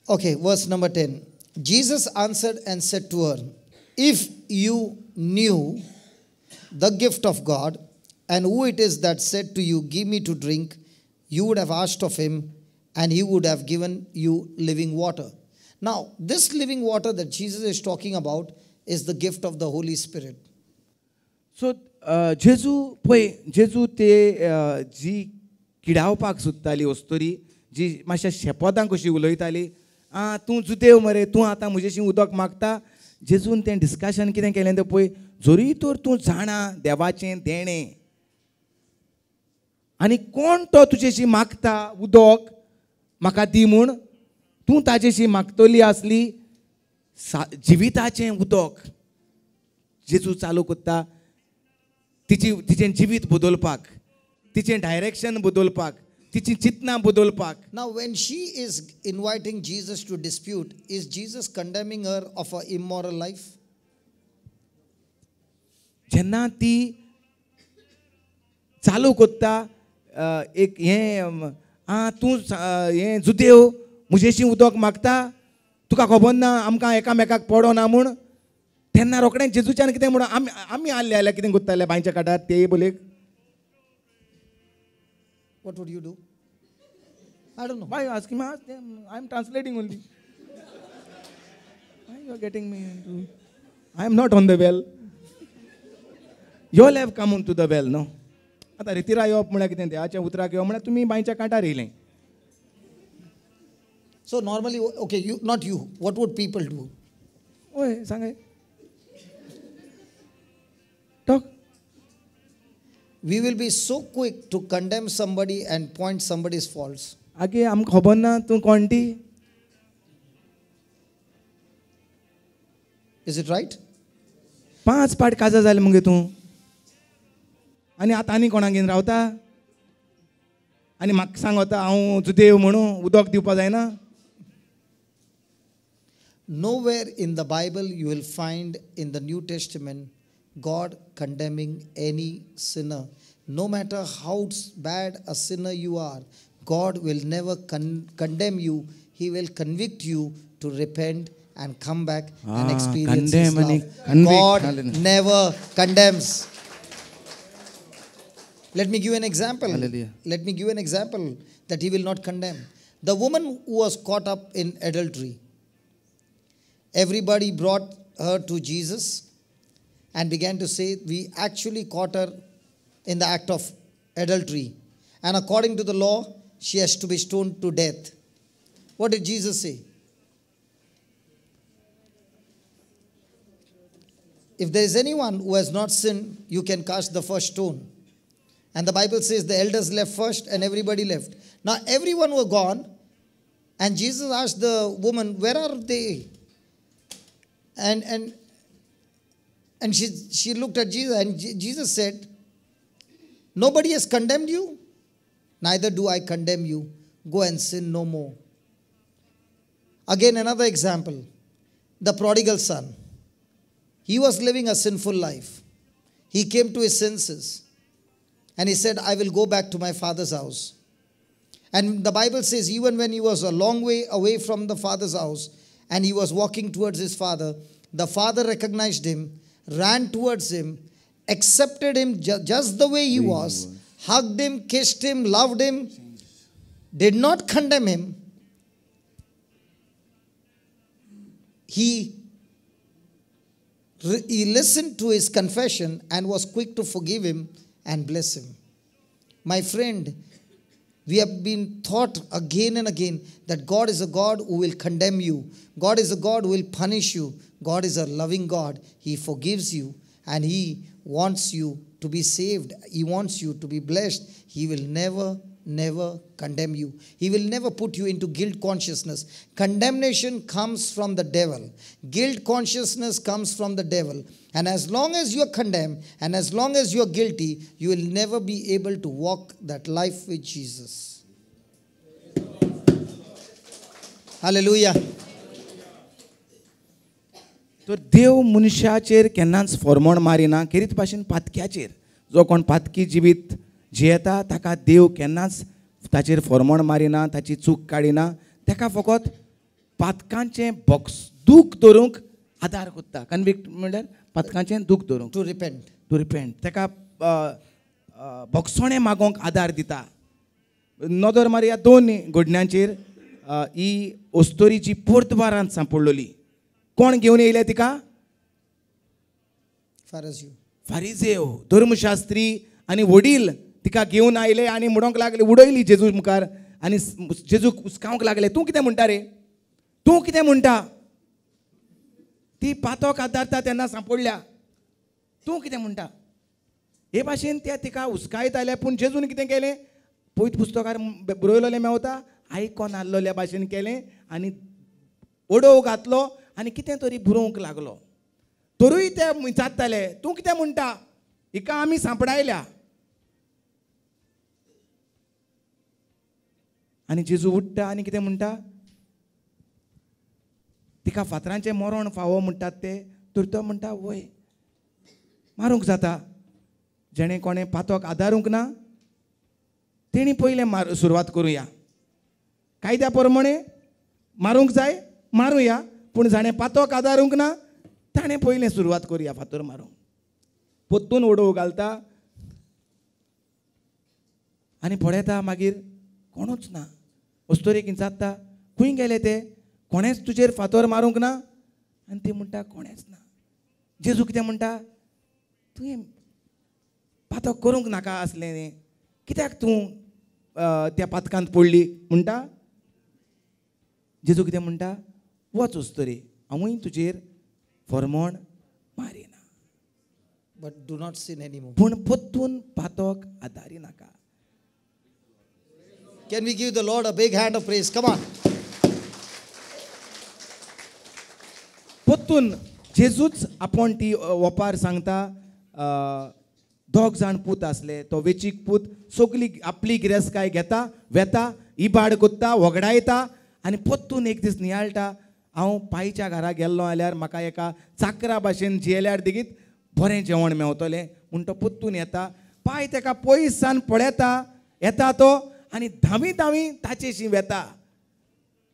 Okay, verse number 10. Jesus answered and said to her, if you knew the gift of God and who it is that said to you, give me to drink, you would have asked of him and he would have given you living water. Now, this living water that Jesus is talking about is the gift of the Holy Spirit. सो जेजू पळय जेजू ते जी किडावपाक सोदताली वस्तोरी जी मातशा शेपोदां कशी उलयताली तूं जुदेव मरे तूं आतां म्हजेशी उदक मागता जेजून तें डिस्कशन कितें केलें तें पळय जोरी तर तूं जाणा देवाचें देणें आनी कोण तो तुजेशी मागता उदक म्हाका दी म्हूण तूं ताजेशी मागतली आसली जिविताचें उदक जेजू चालू करता तिचें जिवीत बदलपाक तिचें डायरेक्शन बदलपाक तिची चिंतना बदलपाक. Now, when she is inviting Jesus to dispute, is Jesus condemning her of her immoral life? जेन्ना ती चालू करता एक हें तूं हें जुदेव म्हजेशी उदक मागता तुका खबर ना आमकां एकामेकाक पडो ना म्हूण तेन्ना रोखडें जेजूच्यान कितें म्हणून आमी आसले जाल्यार कितें करताले बांयच्या काटार ते बोलेक. What would you do? I don't know. Why you asking me? I am translating only. Why you are getting me into? I am not on the well. You all have come onto the well, no? आता रितीरा येवप म्हळ्यार कितें देवाच्या उतराक येवप म्हळ्यार तुमी बांयच्या Kantar येयलें. So normally, okay, you not you. What would people do? ओय सांगाय. Talk. We will be so quick to condemn somebody and point somebody's faults. आगे आमकां खबर ना तूं कोण ती. Is it right? 5 पाट काजा जालें मगे तूं आनी आतां आनी कोणाक घेवन रावता आनी म्हाका सांगता हांव जुदेव म्हणून उदक दिवपा जायना. Nowhere in the Bible you will find in the New Testament God condemning any sinner. No matter how bad a sinner you are, God will never condemn you. He will convict you to repent and come back and experience His love. God never condemns. Let me give you an example. Hallelujah. Let me give you an example that He will not condemn. The woman who was caught up in adultery. Everybody brought her to Jesus and began to say, we actually caught her in the act of adultery. And according to the law, she has to be stoned to death. What did Jesus say? If there is anyone who has not sinned, you can cast the first stone. And the Bible says the elders left first and everybody left. Now everyone were gone. And Jesus asked the woman, where are they? And she looked at Jesus and Jesus said, nobody has condemned you, neither do I condemn you. Go and sin no more. Again, another example, the prodigal son. He was living a sinful life. He came to his senses and he said, I will go back to my father's house. And the Bible says, even when he was a long way away from the father's house and he was walking towards his father, the father recognized him, ran towards him, accepted him just the way he was, hugged him, kissed him, loved him, did not condemn him. He listened to his confession and was quick to forgive him and bless him. My friend, we have been taught again and again that God is a God who will condemn you. God is a God who will punish you. God is a loving God. He forgives you and He wants you to be saved. He wants you to be blessed. He will never condemn you. He will never put you into guilt consciousness. Condemnation comes from the devil. Guilt consciousness comes from the devil. And as long as you are condemned and as long as you are guilty, you will never be able to walk that life with Jesus. Hallelujah. तर देव मनशाचेर केन्नाच फॉर्मोण Marina खेरीत भाशेन पातक्याचेर जो कोण पातकी जिवीत जियेता ताका देव केन्नाच ताचेर फॉर्मोण मारिना ताची चूक काडिना ताका फकत पातकांचें बॉक्स दूख दवरूंक आदार कोत्ता. कन्विक्ट म्हणल्यार पातकांचें दूख दवरूंक. To repent. To repent. ताका बोगसोणें मागोवंक आदार दिता. नदर मारया 2 घडण्यांचेर ही ओस्तोरीची पोर्तवारांत सांपडलेली. कोण घेवन येयले तिका? Pharisee. फारिजेव, धर्मशास्त्री आनी वडील तिका घेवन आयले आनी म्हणोंक लागले, उडयली जेजू मुखार आनी जेजूक हुस्कावंक लागले, तूं कितें म्हणटा रे? तूं कितें म्हणटा? ती पातोक आदारता तेन्ना सांपडल्या. तूं कितें म्हणटा? हे भाशेन त्या तिका हुस्कायताले. पूण जेजून कितें केलें? पयत पुस्तकार बरयलेलें मेवता, आयकोन आसलोल्या भाशेन केलें आनी ओडव घातलो आनी कितें तरी बरोवंक लागलो. तरूय ते विचारताले, तूं कितें म्हणटा? हिका आमी सांपडायल्या. आनी जेजू उठ्ठा आनी कितें म्हणटा? तिका फातरांचें मरण फावो म्हणटात ते. तर तो म्हणटा, वय मारूंक जाता. जेणें कोणें पातोक आदारूंक ना तेणी पयलें सुरवात करुया. कायद्या प्रमाणे मारूंक जाय, मारुया. पूण जाणें पातोक आदारूंक ना ताणें पयलें सुरवात करुया फातर मारूंक. पोत्तून ओडव घालता आनी पळयता मागीर कोणूच ना. ओस्तोरेक विचारता, खंय गेले ते? कोणेच तुजेर फातर मारूंक ना? आनी ती म्हणटा, कोणेच ना. जेजू कितें म्हणटा? तुवें पातक करूंक नाका आसलें न्ही, कित्याक तूं त्या पातकांत पडली म्हणटा? जेजू कितें म्हणटा? वच ओस्तोरी, हांवूय तुजेर फर्मोण Marina. But do not sin anymore. पूण पोत्तून पातोक आदारी नाका. Can we give the Lord a big hand of praise? Come on. पोत्तून जेजूच आपूण ती ओपार सांगता. दोग जाण पूत आसले. तो वेचीक पूत सगली आपली गिरेस्तकाय घेता, वेता, इबाड कोत्ता, वगडायता आनी पोत्तून एक दीस नियाळटा, हांव पायच्या घरा गेल्लो जाल्यार म्हाका एका चाकरा भाशेन जियेल्यार लेगीत बरें जेवण मेवतलें म्हूण तो पोत्तून येता. पाय ताका पयस सावन पळयता, येता तो आनी धांवी धांवी ताचेशी वेता.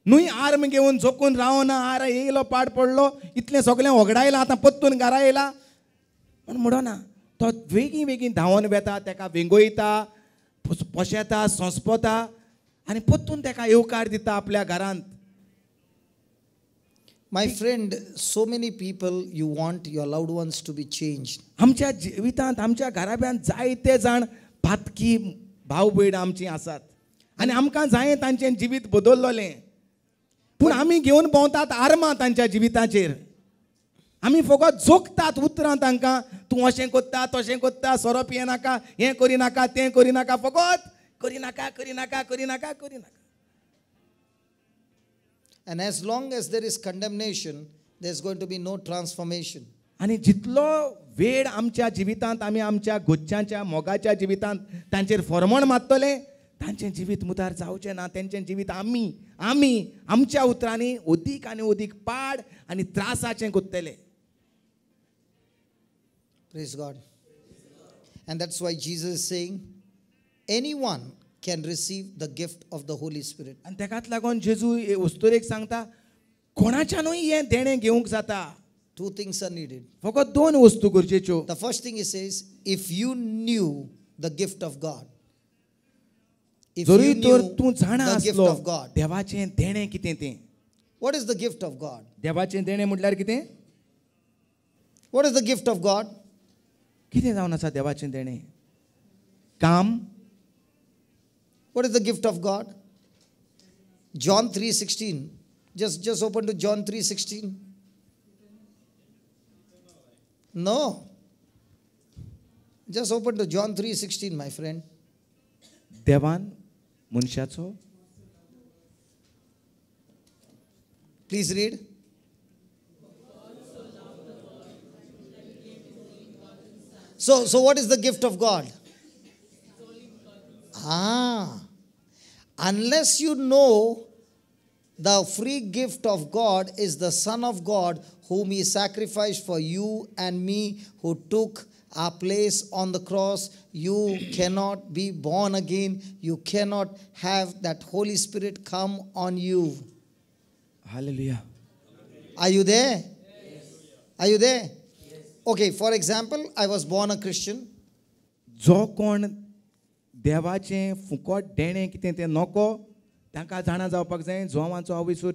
न्हूय आर्म घेवन झोकून रावना, आर येयलो पाड पडलो, इतलें सगळें वगडायलां, आतां पोत्तून घरा येयला म्हूण म्हणना. तो वेगीं वेगीं धांवन वेता, ताका वेंगोयता, पोशेता, सोंसपता आनी पोत्तून ताका येवकार दिता आपल्या घरांत. My friend, so many people you want your loved ones to be changed. आमच्या जिवितांत, आमच्या घराब्यांत जायते जाण पातकी भाव भयण आमची आसात आनी आमकां जाय तांचें जिवीत बदल्लोलें. पूण आमी घेवन भोंवतात आर्मां तांच्या जिविताचेर. आमी फकत जोगतात उतरां तांकां, तूं अशें कोत्ता, तशें कोत्ता, सोरो पियेनाका, हें करिनाका, तें करिनाका, फकत करिनाका, करिनाका, करिनाका, करिनाका. And as long as there is condemnation, there's going to be no transformation. आनी जितलो वेळ आमच्या जिवितांत आमी आमच्या गोच्च्याच्या मोगाच्या जिवितांत तांचेर फर्मोण मारतले, तांचें जिवीत मुतार जावचें ना. तेंचें जिवीत आमी आमच्या उतरांनी ओदीक आनी ओदीक पाड आनी त्रासाचें कोत्तले. Praise God. And that's why Jesus is saying, anyone can receive the gift of the Holy Spirit. आनी तेकाच लागून जेजू ओस्तोरेक सांगता, कोणाच्यानूय हें देणें घेवंक जाता. 2 things are needed. फकत 2 वस्तू गरजेच्यो. The first thing he says, if you knew the gift of God. If zari you तर knew तूं जाणा the gift आसलो of God. देवाचें देणें कितें तें. What is the gift of God? देवाचें देणें म्हटल्यार कितें? What is the gift of God? कितें जावन आसा देवाचें देणें? काम. What is the gift of God? John 3:16. Just open to John 3:16. No. Just open to John 3:16, my friend. देवान मनशाचो. Please read. So what is the gift of God? Unless you know the free gift of God is the Son of God whom He sacrificed for you and me, who took our place on the cross, you cannot be born again. You cannot have that Holy Spirit come on you. Hallelujah. Are you there? Are you there? Okay, for example, I was born a Christian. जो कोण देवाचें फुकट देणें कितें तें नको तांकां जाणा जावपाक जाय. जोवांचो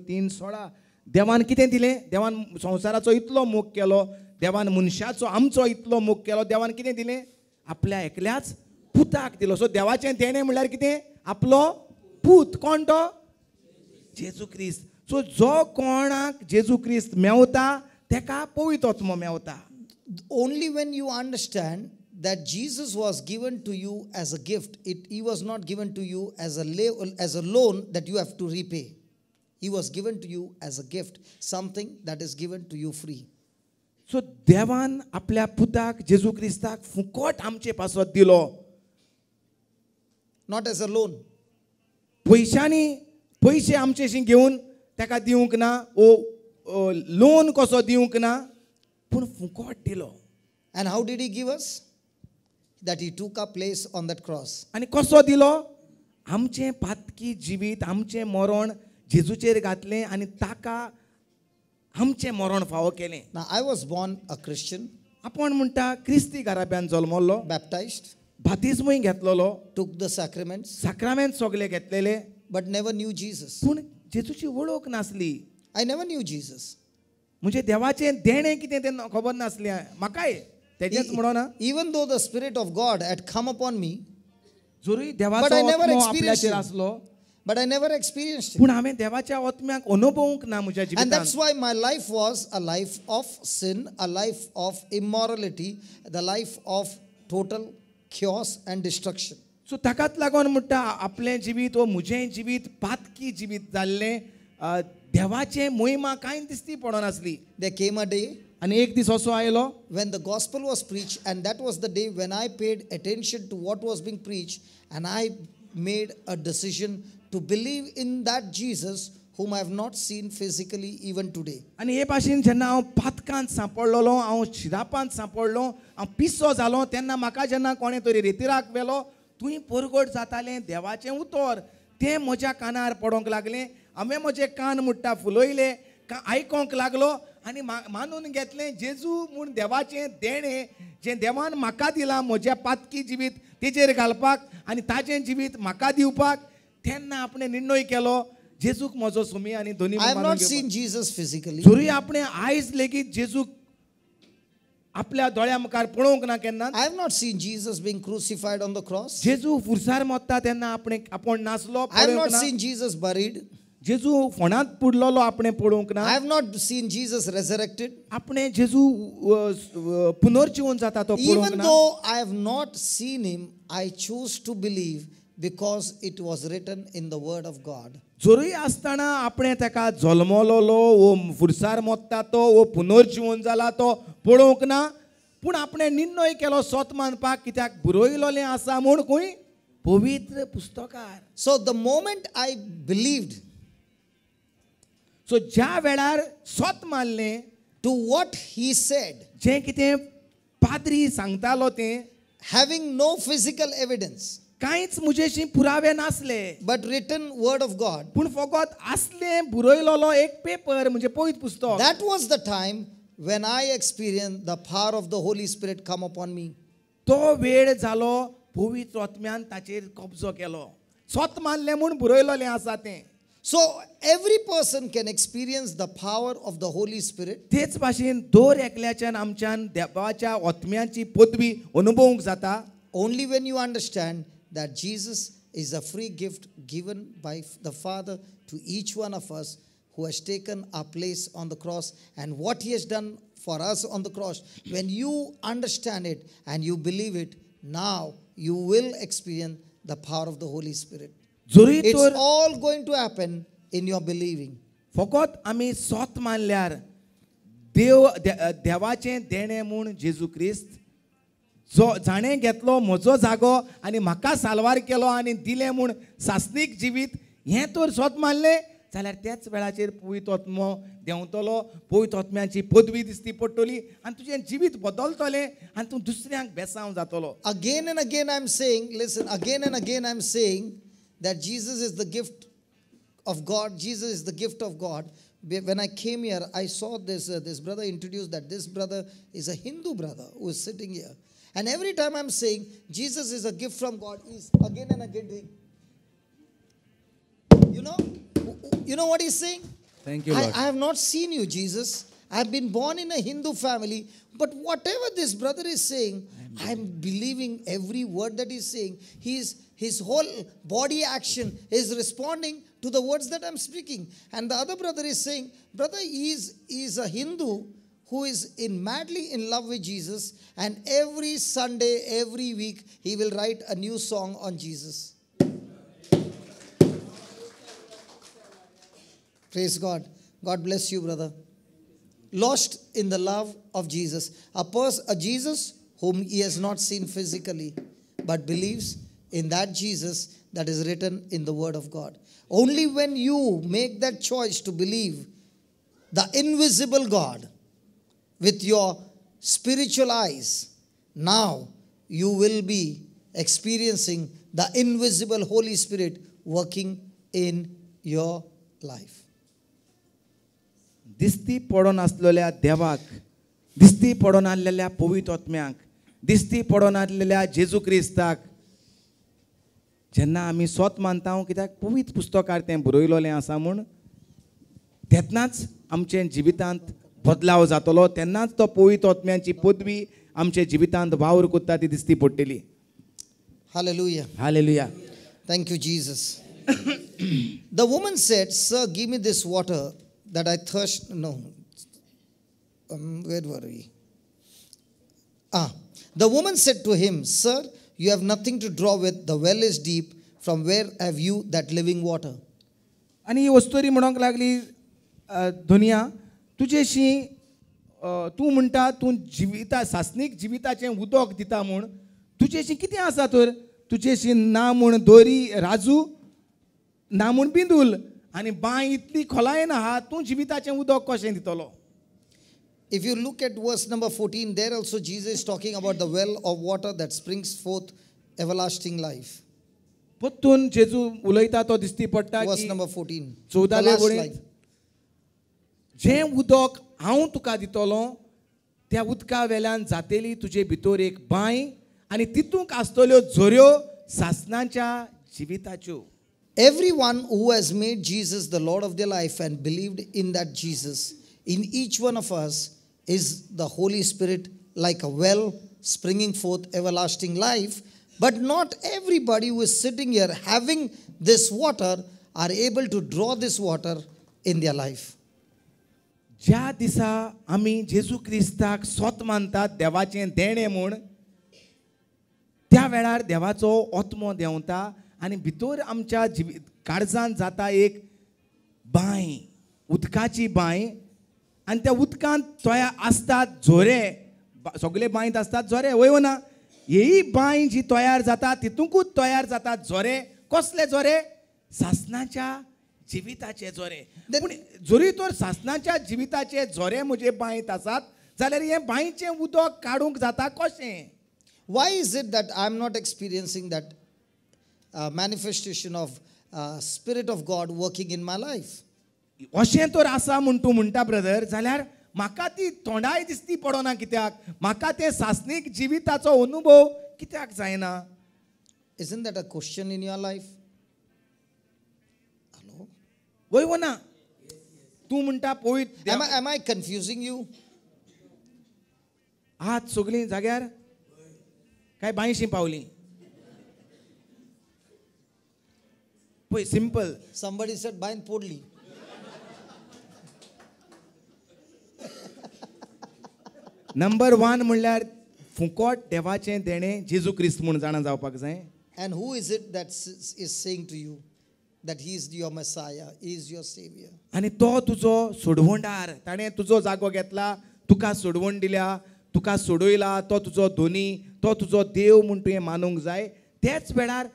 3:16 देवान कितें दिलें? देवान संवसाराचो इतलो मोग केलो, देवान मनशाचो आमचो इतलो मोग केलो, देवान कितें दिलें? आपल्या एकल्याच पुताक दिलो. सो देवाचें देणें म्हणल्यार कितें? आपलो पूत. कोण तो? जेजू क्रिस्त. सो जो कोणाक जेजू क्रिस्त मेवता तेका पवित्र आत्मो Mewat. Only when you understand that Jesus was given to you as a gift, he was not given to you as a loan that you have to repay. He was given to you as a gift, something that is given to you free. सो देवान आपल्या पुताक जेजू क्रिस्ताक फुकट आमचे पासत दिलो. Not as a loan. पैसे आमचेशी घेवन ताका दिवंक ना, ओ लोन कसो दिवंक ना, पूण फुकट दिलो. And how did he give us? That he took our place on that cross. आनी कसो दिलो? आमचें पातकी जिवीत, आमचें मरण जेजूचेर घातलें आनी ताका आमचें मरण फावो केलें. Now I was born a Christian, आपण म्हणटा क्रिस्ती घराब्यान जल्मलो, baptized, बातिजमूय घेतलेलो, took the sacraments, साक्रामेंत सगळे घेतलेले, but never knew Jesus. पूण जेजूची वळख नासली. I never knew Jesus. म्हणजे देवाचें देणें कितें तें खबर नासलें म्हाकाय. तेजेच म्हणो ना, Even though the Spirit of God had come upon me, जरूय But देवाचो I never आत्मो experienced आपल्याचेर it. आसलो, but I never experienced it. पूण हांवें देवाच्या आत्म्याक अनुभवूंक ना म्हज्या And जिवितांत. that's why my life was a life of sin, a life of immorality, the life of total chaos and destruction. सो ताकाच लागून म्हणटा आपलें जिवीत व म्हजें जिवीत पातकी जिवीत जाल्लें. देवाचें महिमा कांय दिसती पडनासली. There came a day आनी एक दीस असो आयलो when the gospel was preached, and that was the day when I paid attention to what was being preached, and I made a decision to believe in that Jesus whom I have not seen physically even today. आनी हे भाशेन जेन्ना हांव पातकांत सांपडलों, हांव शिरापांत सांपडलों, हांव पिसो जालो, तेन्ना म्हाका जेन्ना कोणें तरी रेतिराक व्हेलो, तुवें परगट जातालें देवाचें उतर तें म्हज्या कानार पडोंक लागलें. हांवें म्हजे कान मुट्टा फुलयले, आयकोंक लागलो आनी मानून घेतलें जेजू म्हूण देवाचें देणें जें देवान म्हाका दिलां म्हज्या पातकी जिवीत तेजेर घालपाक आनी ताजें जिवीत म्हाका दिवपाक. तेन्ना आपणें निर्णय केलो जेजूक म्हजो सुमी आनी दोनी I have not seen Jesus physically. जरूय आपणें आयज लेगीत जेजूक आपल्या दोळ्या मुखार पळोवंक ना केन्ना. I have not seen Jesus being crucified on the cross. जेजू फुरसार मोत्ता तेन्ना आपूण नासलो, I have पळोवंक not ना. seen Jesus buried. जेजू फोंडांत पुडलोलो आपणें पळोवंक I ना. have not seen Jesus resurrected. आपणें जेजू पुनर्जीवन जाता तो पळोवंक Even ना. though I have not seen him, I choose to believe because it was written in the word of God. जरूय आसतना आपणें ताका जल्मलोलो वो फुरसार मोत्ता तो वो पुनर्जीवन जाला तो पळोवंक ना, पूण आपणें निर्णय केलो सोत मानपाक, कित्याक बरयलोलें आसा म्हूण खंय पवित्र पुस्तकार. So the moment I believed सो ज्या वेळार सोत मानलें, to what he said, जें कितें पाद्री सांगतालो तें, having no physical evidence, कांयच म्हजेशी पुरावे नासले, but written word of God, पूण फकत आसलें बरयलोलो एक पेपर म्हणजे पवित्र पुस्तक. that was the time when I experienced the power of the Holy Spirit come upon me. तो वेळ जालो पवित्र आत्म्यान ताचेर कब्जो केलो. सोत मानलें म्हूण बरयलोलें आसा तें. So every person can experience the power of the Holy Spirit. तेच भाशेन दर एकल्याच्यान आमच्यान देवाच्या आत्म्याची पदवी अनुभवूंक जाता. Only when you understand that Jesus is a free gift given by the Father to each one of us who has taken our place on the cross and what he has done for us on the cross. When you understand it and you believe it, now you will experience the power of the Holy Spirit. जरूय It's तर all going to happen in your believing. फकत आमी सोत मानल्यार देवाचें देणें म्हूण जेजू क्रिस्त जो जाणें घेतलो म्हजो जागो आनी म्हाका साल्वार केलो आनी दिलें म्हूण सासनीक जिवीत, हें तर सोत मानलें जाल्यार त्याच वेळाचेर पवित्र आत्मो देंवतलो, पवित्र आत्म्याची पदवी दिसती पडटली आनी तुजें जिवीत बदलतलें आनी तूं दुसऱ्यांक बेसांव जातलो. Again and again I'm saying, listen, again and again I'm saying that Jesus is the gift of God. Jesus is the gift of God when I came here, I saw this brother introduced that this brother is a Hindu brother who is sitting here. And every time I'm saying Jesus is a gift from God, he's again and again doing. You know what he's saying? Thank you, Lord. I have not seen you, Jesus. I have been born in a Hindu family. But whatever this brother is saying, I'm believing every word that he's saying. His whole body action is responding to the words that I'm speaking. And the other brother is saying, brother, he is a Hindu who is madly in love with Jesus. And every Sunday, every week, he will write a new song on Jesus. Praise God. God bless you, brother. Lost in the love of Jesus. A Jesus whom he has not seen physically, but believes in that Jesus that is written in the Word of God. Only when you make that choice to believe the invisible God with your spiritual eyes, now you will be experiencing the invisible Holy Spirit working in your life. दिसती पडोन आसलेल्या देवाक, दिसती पडोन आसलेल्या पवित्र आत्म्याक, दिसती पडोन आसलेल्या जेजू क्रिस्ताक जेन्ना आमी स्वत मानता कित्याक पवित्र पुस्तकार तें बरयलोलें आसा म्हूण तेन्नाच आमचे जिवितांत बदलाव जातलो, तेन्नाच तो पवित्र आत्म्याची पदवी आमचे जिवितांत वावर कोत्ता ती दिसती पडटली. Hallelujah. Hallelujah. Thank you, Jesus. The woman said, Sir, give me this water that I thirst. No. Where were we? The woman said to him, Sir, you have nothing to draw with. The well is deep. From where have you that living water? आणि ही वस्तोरी म्हणूंक लागली, धोनिया तुजेशी तूं म्हणटा तूं जिविता सासनीक जिविताचें उदक दिता म्हूण तुजेशी कितें आसा तर तुजेशी ना म्हूण दोरी राजू ना म्हूण बिंदूल आनी बांय इतली खोलायेन आहा तूं जिविताचें उदक कशें दितलो. If you look at verse number 14, there also Jesus is talking about the well of water that springs forth everlasting life. परतून जेजू उलयता तो दिसती पडटा Verse की number 14. 14व्या The last वळेंत line. जें उदक हांव तुका दितलो त्या उदका वेल्यान जातेली तुजे भितर एक बांय आनी तितूंक आसतल्यो झऱ्यो सासणाच्या जिविताच्यो. Everyone who has made Jesus the Lord of their life and believed in that Jesus, in each one of us is the Holy Spirit like a well springing forth everlasting life. But not everybody who is sitting here having this water are able to draw this water in their life. ज्या दिसा आमी जेजू क्रिस्ताक स्वत मानतात देवाचें देणें म्हूण त्या वेळार देवाचो आत्मो देंवता आनी भितर आमच्या काळजांत जाता एक बांय, उदकाची बांय आनी त्या उदकांत तोया आसतात झोरे, सगळे बांयत आसतात झोरे, वय ना ही बांय जी तयार जाता तितूंकूच तयार जातात झोरे. कसले झोरे? सासणाच्या जिविताचे झोरे. पूण जरी तर सासणाच्या जिविताचे झोरे म्हजे बांयत आसात जाल्यार हे बांयचें उदक काडूंक जाता कशें? Why is it that I'm not experiencing that manifestation of Spirit of God working in my life? अशें तर आसा म्हूण तूं म्हणटा ब्रदर, जाल्यार म्हाका ती तोंडाय दिसती पडना कित्याक? म्हाका ते सासणीक जिविताचो अनुभव कित्याक जायना? Isn't that a question in your life? Hello? वय ना तूं म्हणटा पळयत Am I confusing you? आत सगळीं जाग्यार काय बांयशी पावली? पळय simple. Somebody said bain podli. Number 1 म्हणल्यार फुकट देवाचें देणें जेजू क्रिस्त म्हूण जाणा जावपाक जाय. And who is it that is saying to you that he is your Messiah, he is your Savior? आनी तो तुजो सोडवंडार, ताणें तुजो जागो घेतला, तुका सोडवण दिल्या, तुका सोडयला, तो तुजो धोनी, तो तुजो देव म्हूण तुवें मानूंक जाय. तेच वेळार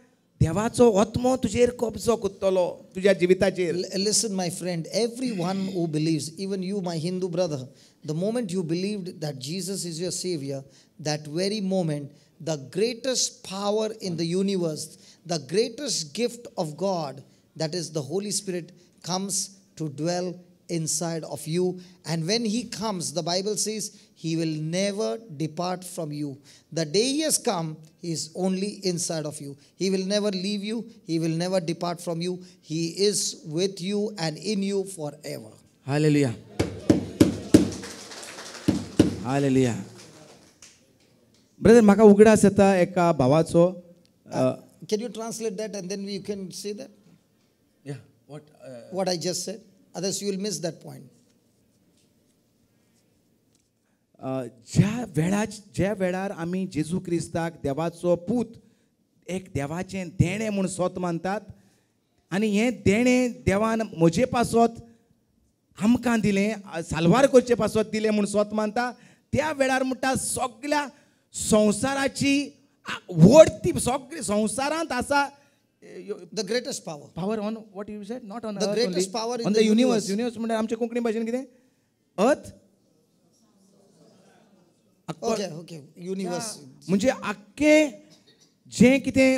देवाचो आत्मो तुजेर कब्जो करतलो तुज्या जिविताचेर. Listen, my friend, everyone who believes, even you, my Hindu brother, the moment you believed that Jesus is your Savior, that very moment, the greatest power in the universe, the greatest gift of God, that is the Holy Spirit, comes to dwell inside of you. And when he comes, the Bible says, he will never depart from you. The day he has come, he is only inside of you. He will never leave you. He will never depart from you. He is with you and in you forever. Hallelujah. Hallelujah. Brother, म्हाका उगडास येता एका भावाचो. Can you translate that and then you can say that? Yeah. What I just said? Otherwise you will miss that point. ज्या वेळार आमी जेजू क्रिस्ताक देवाचो पूत एक देवाचें देणें म्हूण सोत मानतात आनी हें देणें देवान म्हजे पासत आमकां दिलें साल्वार करचे पासत दिलें म्हूण सोत मानता त्या वेळार म्हणटा सगळ्या संवसाराची व्हड ती सगळी संवसारांत आसा The greatest power. power on what you said, not on The earth greatest only, power in on the the universe. universe. Universe म्हणजे आमच्या कोंकणी भाशेन कितें अर्थ. Okay. Universe. म्हणजे आख्खें जें कितें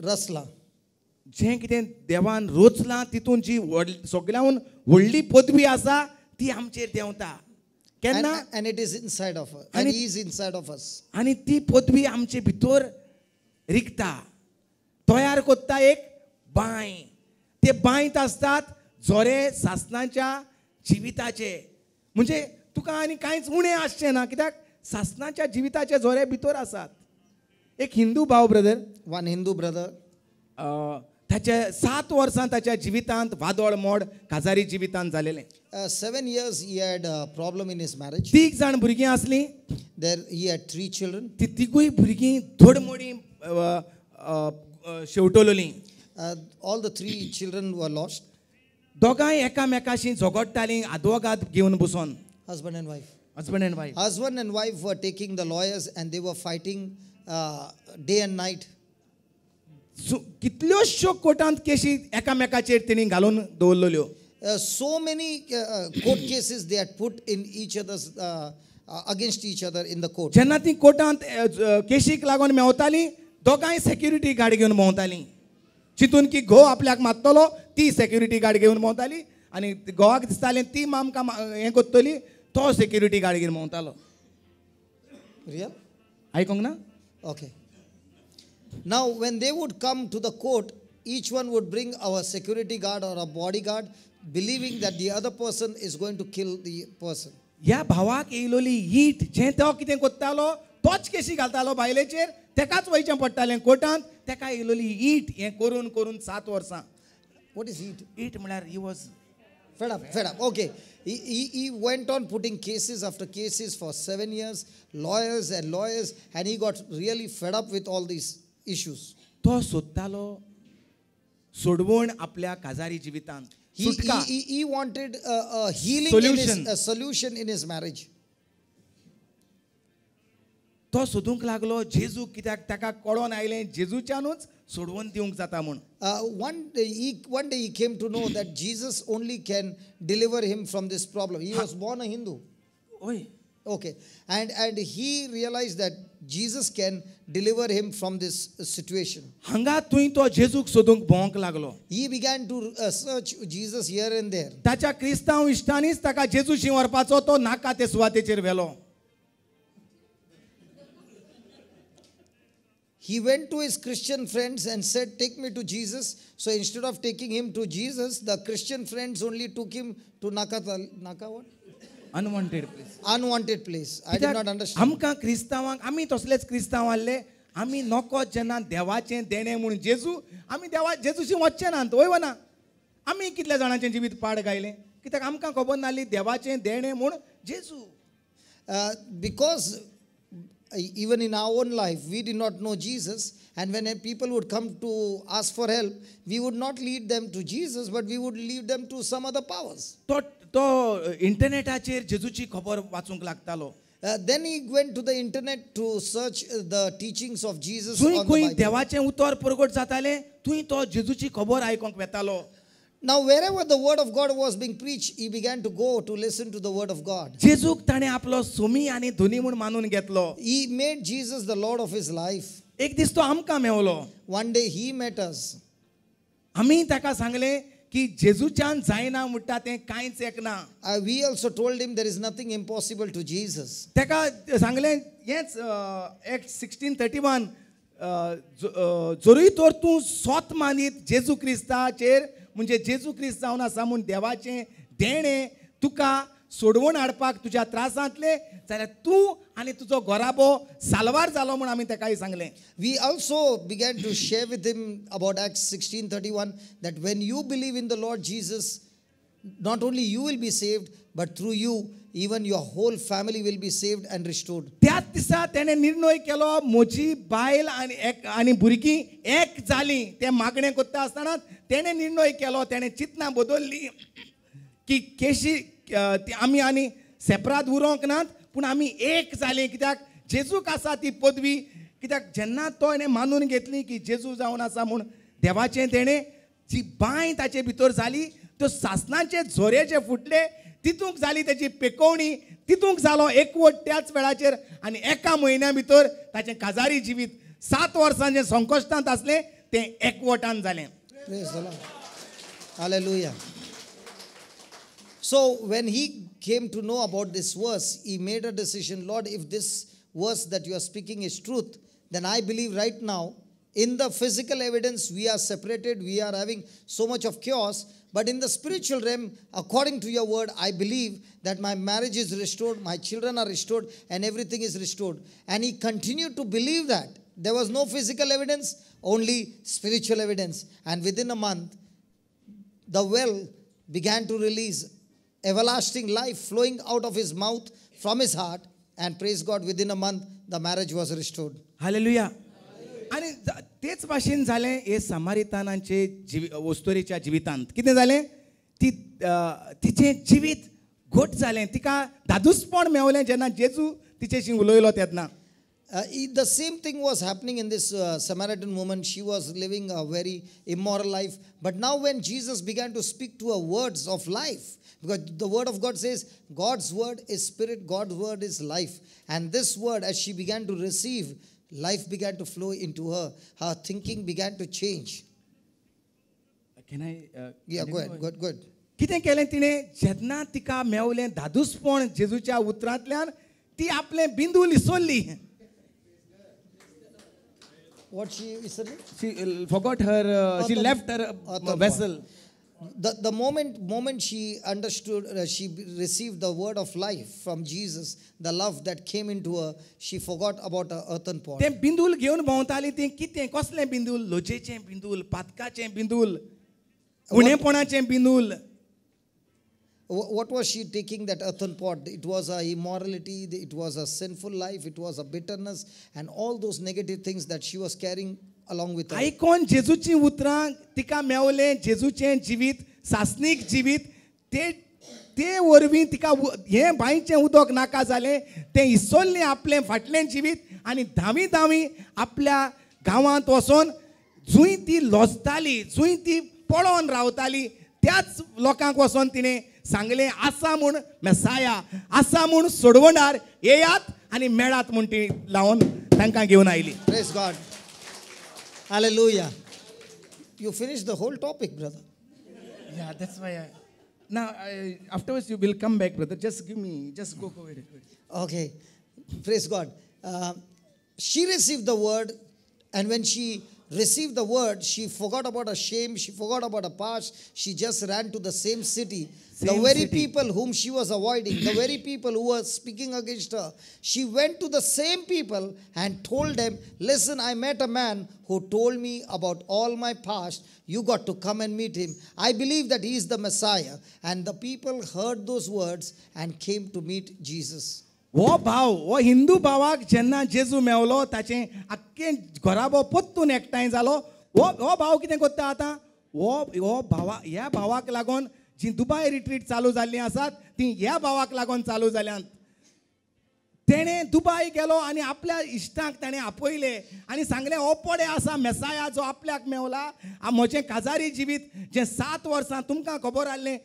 Rasla. जें कितें देवान रोचलां तितून जी सगळ्यांत व्हडली पदवी आसा ती आमचेर देंवता केन्ना And it is inside of us. And he is inside of us. आनी ती पदवी आमचे भितर रिगता तयार कोत्ता एक बांय. ते बांयत आसतात जोरे सासणाच्या जिविताचे. म्हणजे तुका आनी कांयच उणें आसचें ना कित्याक सासणाच्या जिविताचे जोरे भितर आसात. एक हिंदू भाव ब्रदर, One Hindu brother. ताचे 7 वर्सां ताच्या जिवितांत वादळ मोड काजारी जिवितांत जालेलें. 7 years he had a problem in his marriage. 3 जाण भुरगीं आसलीं. There he had 3 children. ती तिगूय भुरगीं धडमडी शेवटलोलीं. All the 3 children were lost. दोगांय एकामेकाशी झगडटालीं आदवोगाद घेवन बसून. Husband and wife. Husband and wife. Husband and wife were taking the lawyers and they were fighting day and night. कितल्योश्यो कोर्टांत केशी एकामेकाचेर तेणी घालून दवरलेल्यो. So many court cases they had put in each other's against each other in the court. जेन्ना ती कोर्टांत केशीक लागून मेवतालीं दोगांय security guard घेवन भोंवतालीं. चिंतून की घोव आपल्याक मारतलो ती सेक्युरिटी गार्ड घेवन भोंवताली आनी घोवाक दिसतालें ती आमकां हें कोत्तली तो सेक्युरिटी गार्ड घेवन भोंवतालो. Real? आयकोंक ना? Okay. Now, when they would come to the court, each one would bring our security guard or a bodyguard, believing that the other person is going to kill the person. ह्या भावाक येयलोली heat जें तो कितें कोत्तालो तोच केशी घालतालो बायलेचेर तेकाच वयचें पडटालें कोर्टांत. तेका येयलोली हीट हें करून करून 7 वर्सां. What is heat? हीट म्हळ्यार he was Fed up. Okay. He went on putting cases after cases for 7 years, lawyers, and he got really fed up with all these issues. तो सोदतालो सोडवण आपल्या काजारी जिवितांत. He wanted a healing, Solution. a solution in his marriage. तो सोदूंक लागलो जेजू कित्याक ताका कळोन आयलें जेजूच्यानूच सोडवून दिवंक जाता म्हूण. One day he came to know that Jesus only can deliver him from this problem. He was born a Hindu. ओय. Okay. And he realized that Jesus can deliver him from this situation. हांगा तुंय तो जेजूक सोदूंक भोंवंक लागलो. He began to search Jesus here and there. ताच्या क्रिस्तांव इश्टांनीच ताका जेजूशी व्हरपाचो तो नाका ते सुवातेचेर व्हेलो. He went to his Christian friends and said, "Take me to Jesus." So instead of taking him to Jesus, the Christian friends only took him to Naka what? Unwanted place. Unwanted place. I did not understand. आमकां क्रिस्तांवांक आमी तसलेच क्रिस्तांव आहले आमी नोको जेन्ना देवाचें देणें म्हणून जेजू आमी जेजूशी वचचे नात वय वना. आमी कितल्या जाणांचें जिवीत पाड गायलें कित्याक आमकां खबर नासली देवाचें देणें म्हूण जेजू. Because even in our own life, we did not know Jesus. And when people would come to ask for help, we would not lead them to Jesus, but we would lead them to some other powers. तो इंटरनेटाचेर जेजूची खबर वाचूंक लागतालो. Then he went to the internet to search the teachings of Jesus थंय on the खंय Bible. देवाचें उतर प्रगट जातालें थंय तो जेजूची खबर आयकोंक वेतालो. Now, wherever the word of God was being preached, he began to go to listen to the word of God. जेजूक ताणें आपलो सोमी आनी धोनी म्हूण मानून घेतलो. He made Jesus the Lord of his life. एक दीस तो आमकां मेवलो. One day he met us. आमी ताका सांगलें की जेजूच्यान जायना म्हणटा तें कांयच एकना. We also told him there is nothing impossible to Jesus. तेका सांगलें हेंच Acts 16:31 जरूय तर तूं स्वत मानीत जेजू क्रिस्ताचेर म्हणजे जेजू क्रिस्त जावन आसा म्हूण देवाचें देणें तुका सोडवून हाडपाक तुज्या त्रासांतले जाल्यार तूं आनी तुजो घोराबो साल्वार जालो म्हूण आमी तेकाय सांगलें. We also began to share with him about Acts 16:31 that when you believe in the Lord Jesus, not only you will be saved, but through you, even your whole family will be saved and restored. त्याच दिसा तेणें निर्णय केलो म्हजी बायल आनी भुरगीं एक जालीं तें मागणें करता आसतना तेणें निर्णय केलो, तेणें चिंतना बदलली की केशी आमी आनी सेपराद उरोंक नात पूण आमी एक जालीं. कित्याक जेजूक आसा ती पदवी. कित्याक जेन्ना तो हेणें मानून घेतली की जेजू जावन आसा म्हूण देवाचें तेणें जी बांय ताचे भितर जाली त्यो सासणाचे झोरे जे फुटले तितूंक जाली तेजी पेकोवणी, तितूंक जालो एकवट त्याच वेळाचेर आनी एका म्हयन्या भितर ताचें काजारी जिवीत 7 वर्सां जें संकश्टांत आसलें तें एकवटान जालें. Praise the Lord. Hallelujah. So when he came to know about this verse, he made a decision, Lord, if this verse that you are speaking is truth, then I believe right now, in the physical evidence, we are separated, we are having so much of chaos, but in the spiritual realm, according to your word, I believe that my marriage is restored, my children are restored, and everything is restored. And he continued to believe that. There was no physical evidence, only spiritual evidence. And within a month, the well began to release everlasting life flowing out of his mouth from his heart. And praise God, within a month, the marriage was restored. Hallelujah. आणि तेच भाशेन जालें हे सामारितानांचे वस्तोरेच्या जिवितांत. कितें जालें तिचें जिवीत घोट जालें. तिका दादूसपण मेवलें जेन्ना जेजू तिचेशी उलयलो तेन्ना. The same thing was happening in this Samaritan woman. She was living a very immoral life. But now when Jesus began to speak to her words of life, because the word of God says, God's word is spirit, God's word is life. And this word, as she began to receive, life began to flow into her. Her thinking began to change. Can I? Yeah, go ahead. Good. कितें केलें तिणें जेन्ना तिका मेवलें दादूसपण जेजूच्या उतरांतल्यान ती आपलें बिंदूल इसोल्ली. What she said? She forgot her. She left her vessel. The moment she understood, she received the word of life from Jesus, the love that came into her, she forgot about her earthen pot. तें बिंदूल घेवन भोंवताली तें कितें कसलें बिंदूल? लोजेचें बिंदूल, पातकाचें बिंदूल, उणेपणाचें बिंदूल. What was she taking that earthen pot? It was a immorality, it was a sinful life, it was a bitterness, and all those negative things that she was carrying along with her. आयकोन जेजूची उतरां तिका मेवलें जेजूचें जिवीत, सासनीक जिवीत, ते वरवीं तिका हें बांयचें उदक नाका जालें, तें इसोल्लें आपलें फाटलें जिवीत आनी धांवी आपल्या गांवांत वचोन जूंय ती लॉजताली, जूंय ती पळोवन रावताली, त्याच लोकांक वचोन तिणें सांगलें आसा म्हूण मेसाया, आसा म्हूण सोडवणार, येयात आनी मेळात म्हूण ती लावन तांकां घेवन oily. Praise God. Hallelujah. You finished the whole topic, brother. Yeah, that's why now afterwards you will come back, brother. Just go ahead. Okay. Praise God. She received the word, and when she received the word, she forgot about her shame, she forgot about her past, she just ran to the same city. The very people whom she was avoiding, the very people who were speaking against her, she went to the same people and told them, listen, I met a man who told me about all my past. You got to come and meet him. I believe that he is the Messiah. And the people heard those words and came to meet Jesus. हो भाव, हो हिंदू भावाक जेन्ना जेजू मेवलो ताचें आख्खें घोराबो पोत्तून एकठांय जालो, हो भाव कितें करता आतां? ह्या भावाक लागून जी दुबाय रिट्रीट चालू जाल्लीं आसात ती ह्या भावाक लागून चालू जाल्यांत. तेणें दुबाय गेलो आनी आपल्या इश्टांक ताणें आपयले आनी सांगलें हो पडे आसा मेसाया जो आपल्याक मेवला, म्हजें काजारी जिवीत जें 7 वर्सां तुमकां खबर आहलें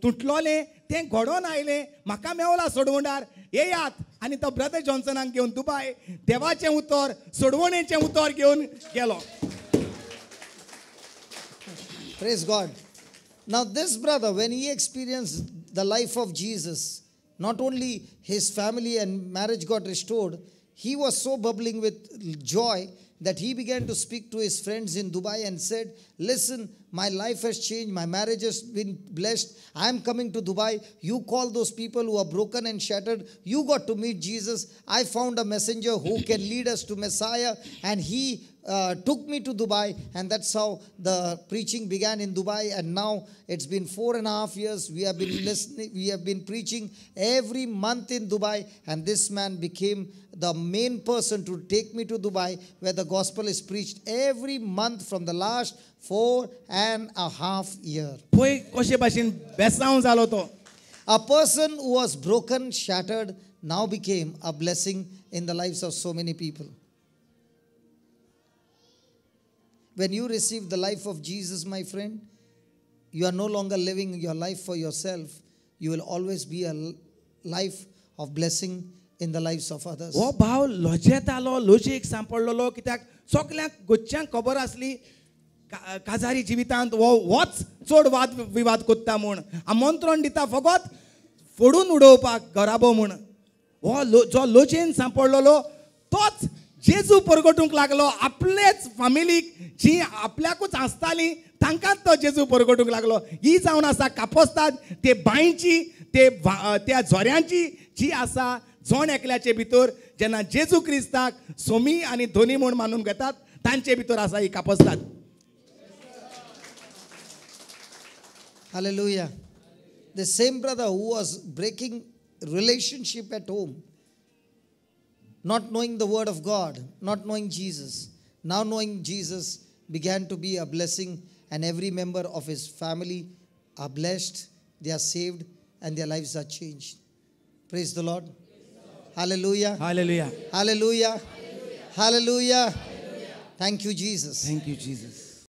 तुटलोलें तें घडोवन आयलें, म्हाका मेवला सोडवणार, येयात. आनी तो ब्रदर जॉन्सनाक घेवन दुबाय देवाचें उतर, सोडवणेचें उतर घेवन गेलो. Praise God. Now, this brother, when he experienced the life of Jesus, not only his family and marriage got restored, he was so bubbling with joy that he began to speak to his friends in Dubai and said, listen, my life has changed. My marriage has been blessed. I am coming to Dubai. You call those people who are broken and shattered. You got to meet Jesus. I found a messenger who can lead us to Messiah. And he took me to Dubai. And that's how the preaching began in Dubai. And now it's been 4.5 years. We have been listening. We have been preaching every month in Dubai. And this man became the main person to take me to Dubai, where the gospel is preached every month from the last 4.5 years. पळय कशे भाशेन बेसांव जालो तो. A person who was broken, shattered, now became a blessing in the lives of so many people. When you receive the life of Jesus, my friend, you are no longer living your life for yourself. You will always be a life of blessing in the lives of others. हो भाव लजेतालो, लजेक सांपडलेलो, कित्याक सगल्यांक गोंयच्यांक खबर आसली काजारी जिवितांत होच चड वाद विवाद कोत्ता म्हूण, आमंत्रण दिता फकत फोडून उडोवपाक घराबो म्हूण. हो जो लजेन सांपडलेलो तोच जेजू परगटूंक लागलो. आपलेच फॅमिलीक जी आपल्याकूच आसताली तांकांच तो जेजू परगटूंक लागलो. ही जावन आसा कापोस्ताद ते बांयची त्या झोऱ्यांची जी आसा जोण एकल्याचे भितर जेन्ना जेजू क्रिस्ताक सोमी आनी धोनी म्हूण मानून घेतात तांचे भितर आसा ही कापोस्ताद. Hallelujah. The same brother who was breaking relationship at home, not knowing the word of God, not knowing Jesus, now knowing Jesus, began to be a blessing, and every member of his family are blessed, they are saved, and their lives are changed. Praise the Lord. Hallelujah. Hallelujah. Hallelujah. Hallelujah. Thank you, Jesus. Thank you, Jesus.